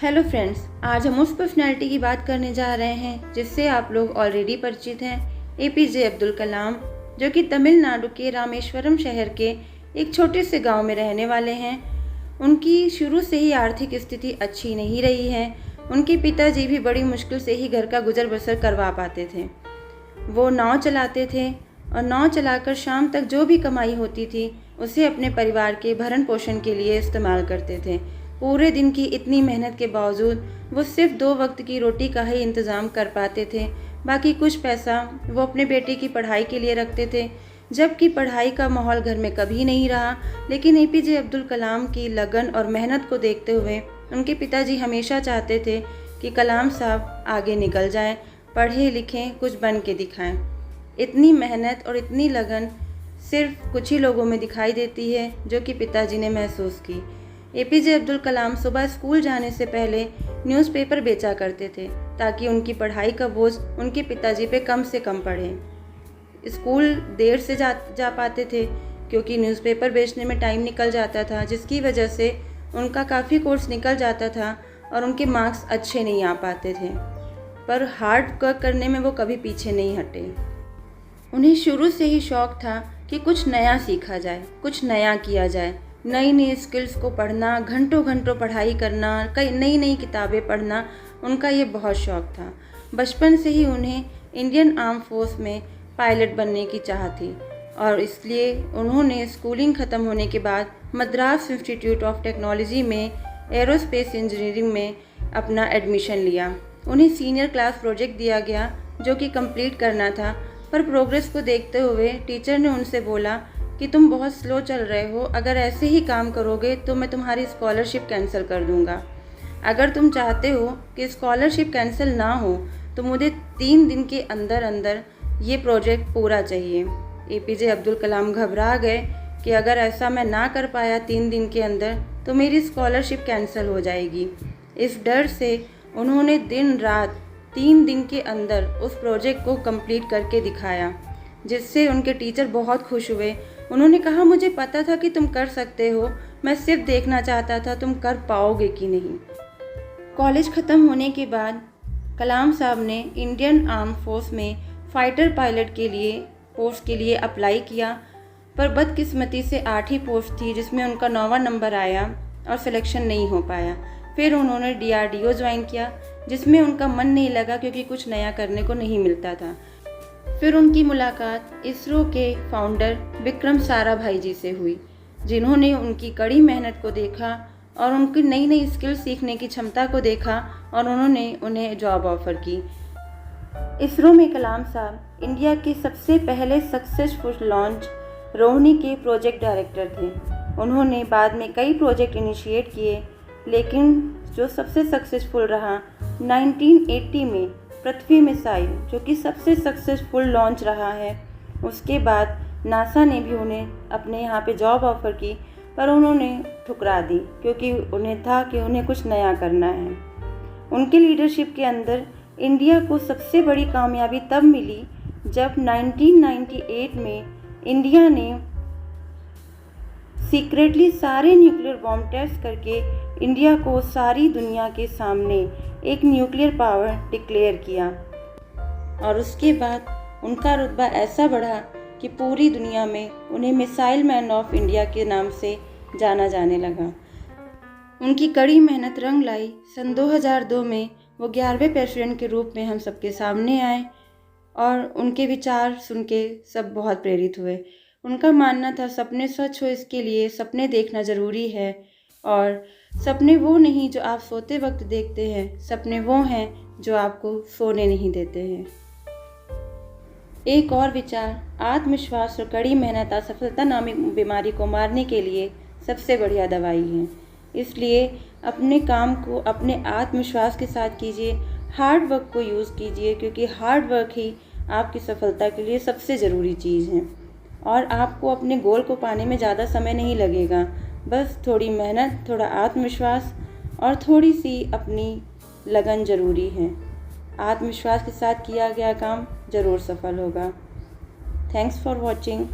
Hello friends, आज हम उस पर्सनैलिटी की बात करने जा रहे हैं जिससे आप लोग ऑलरेडी परिचित हैं। एपीजे अब्दुल कलाम, जो कि तमिलनाडु के रामेश्वरम शहर के एक छोटे से गांव में रहने वाले हैं। उनकी शुरू से ही आर्थिक स्थिति अच्छी नहीं रही है। उनके पिताजी भी बड़ी मुश्किल से ही घर का गुजर बसर करवा पाते थे। वो नाव चलाते थे और नाव चलाकर शाम तक जो भी कमाई होती थी उसे अपने परिवार के भरण पोषण के लिए इस्तेमाल करते थे। पूरे दिन की इतनी मेहनत के बावजूद वो सिर्फ 2 वक्त की रोटी का ही इंतज़ाम कर पाते थे। बाकी कुछ पैसा वो अपने बेटे की पढ़ाई के लिए रखते थे, जबकि पढ़ाई का माहौल घर में कभी नहीं रहा। लेकिन एपीजे अब्दुल कलाम की लगन और मेहनत को देखते हुए उनके पिताजी हमेशा चाहते थे कि कलाम साहब आगे निकल जाएं, पढ़ें लिखें, कुछ बन के दिखाएं। इतनी मेहनत और इतनी लगन सिर्फ कुछ ही लोगों में दिखाई देती है, जो कि पिताजी ने महसूस की। एपीजे अब्दुल कलाम सुबह स्कूल जाने से पहले न्यूज़पेपर बेचा करते थे ताकि उनकी पढ़ाई का बोझ उनके पिताजी पे कम से कम पड़े। स्कूल देर से जा पाते थे क्योंकि न्यूज़पेपर बेचने में टाइम निकल जाता था, जिसकी वजह से उनका काफ़ी कोर्स निकल जाता था और उनके मार्क्स अच्छे नहीं आ पाते थे। पर हार्ड वर्क करने में वो कभी पीछे नहीं हटे। उन्हें शुरू से ही शौक़ था कि कुछ नया सीखा जाए, कुछ नया किया जाए। नई नई स्किल्स को पढ़ना, घंटों घंटों पढ़ाई करना, कई नई नई किताबें पढ़ना, उनका ये बहुत शौक़ था। बचपन से ही उन्हें इंडियन आर्म फोर्स में पायलट बनने की चाह थी और इसलिए उन्होंने स्कूलिंग ख़त्म होने के बाद मद्रास इंस्टीट्यूट ऑफ टेक्नोलॉजी में एरोस्पेस इंजीनियरिंग में अपना एडमिशन लिया। उन्हें सीनियर क्लास प्रोजेक्ट दिया गया जो कि कंप्लीट करना था, पर प्रोग्रेस को देखते हुए टीचर ने उनसे बोला कि तुम बहुत स्लो चल रहे हो, अगर ऐसे ही काम करोगे तो मैं तुम्हारी स्कॉलरशिप कैंसिल कर दूंगा। अगर तुम चाहते हो कि स्कॉलरशिप कैंसिल ना हो तो मुझे 3 दिन के अंदर अंदर ये प्रोजेक्ट पूरा चाहिए। एपीजे अब्दुल कलाम घबरा गए कि अगर ऐसा मैं ना कर पाया 3 दिन के अंदर तो मेरी स्कॉलरशिप कैंसिल हो जाएगी। इस डर से उन्होंने दिन रात 3 दिन के अंदर उस प्रोजेक्ट को कंप्लीट करके दिखाया, जिससे उनके टीचर बहुत खुश हुए। उन्होंने कहा, मुझे पता था कि तुम कर सकते हो, मैं सिर्फ देखना चाहता था तुम कर पाओगे कि नहीं। कॉलेज ख़त्म होने के बाद कलाम साहब ने इंडियन आर्म फोर्स में फ़ाइटर पायलट के लिए पोस्ट के लिए अप्लाई किया, पर बदकिस्मती से 8 ही पोस्ट थी जिसमें उनका 9वां नंबर आया और सिलेक्शन नहीं हो पाया। फिर उन्होंने DRDO ज्वाइन किया, जिसमें उनका मन नहीं लगा क्योंकि कुछ नया करने को नहीं मिलता था। फिर उनकी मुलाकात इसरो के फाउंडर विक्रम साराभाई जी से हुई, जिन्होंने उनकी कड़ी मेहनत को देखा और उनकी नई नई स्किल सीखने की क्षमता को देखा और उन्होंने उन्हें जॉब ऑफ़र की। इसरो में कलाम साहब इंडिया के सबसे पहले सक्सेसफुल लॉन्च रोहिणी के प्रोजेक्ट डायरेक्टर थे। उन्होंने बाद में कई प्रोजेक्ट इनिशिएट किए, लेकिन जो सबसे सक्सेसफुल रहा 1980 में पृथ्वी मिसाइल, जो कि सबसे सक्सेसफुल लॉन्च रहा है। उसके बाद नासा ने भी उन्हें अपने यहाँ पे जॉब ऑफ़र की, पर उन्होंने ठुकरा दी क्योंकि उन्हें था कि उन्हें कुछ नया करना है। उनके लीडरशिप के अंदर इंडिया को सबसे बड़ी कामयाबी तब मिली जब 1998 में इंडिया ने सीक्रेटली सारे न्यूक्लियर बॉम्ब टेस्ट करके इंडिया को सारी दुनिया के सामने एक न्यूक्लियर पावर डिक्लेयर किया और उसके बाद उनका रुतबा ऐसा बढ़ा कि पूरी दुनिया में उन्हें मिसाइल मैन ऑफ इंडिया के नाम से जाना जाने लगा। उनकी कड़ी मेहनत रंग लाई। सन 2002 में वो 11वें प्रेसिडेंट के रूप में हम सबके सामने आए और उनके विचार सुन के सब बहुत प्रेरित हुए। उनका मानना था सपने सच हो इसके लिए सपने देखना ज़रूरी है, और सपने वो नहीं जो आप सोते वक्त देखते हैं, सपने वो हैं जो आपको सोने नहीं देते हैं। एक और विचार, आत्मविश्वास और कड़ी मेहनत असफलता नामक बीमारी को मारने के लिए सबसे बढ़िया दवाई है। इसलिए अपने काम को अपने आत्मविश्वास के साथ कीजिए, हार्ड वर्क को यूज़ कीजिए, क्योंकि हार्ड वर्क ही आपकी सफलता के लिए सबसे ज़रूरी चीज़ है। और आपको अपने गोल को पाने में ज़्यादा समय नहीं लगेगा, बस थोड़ी मेहनत, थोड़ा आत्मविश्वास और थोड़ी सी अपनी लगन ज़रूरी है। आत्मविश्वास के साथ किया गया काम ज़रूर सफल होगा। Thanks for watching.